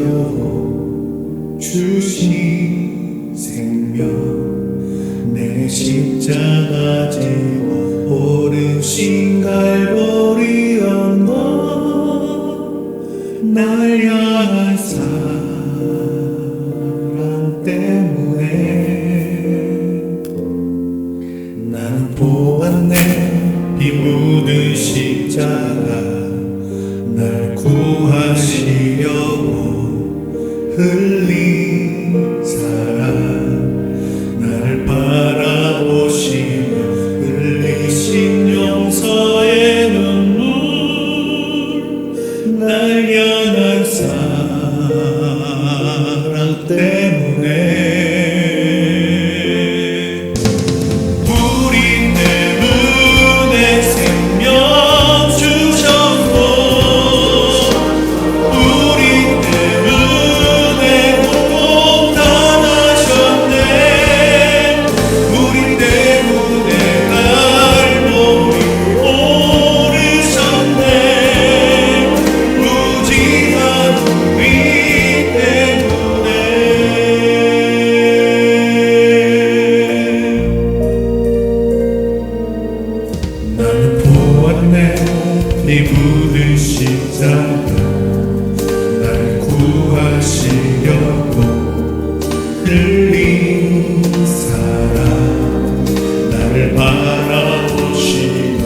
주신 생명 내 십자가 지고 오르신 갈보리 언덕 날 향한 사랑 때문에 나는 보았네 이 묻은 십자가 날 구하시려고 흘린 사랑 날 바라보시며 흘리신 용서의 눈물 날 향한 사랑 때문에 이 묻은 십자가 날 구하시려고 흘린 사랑 나를 바라보시며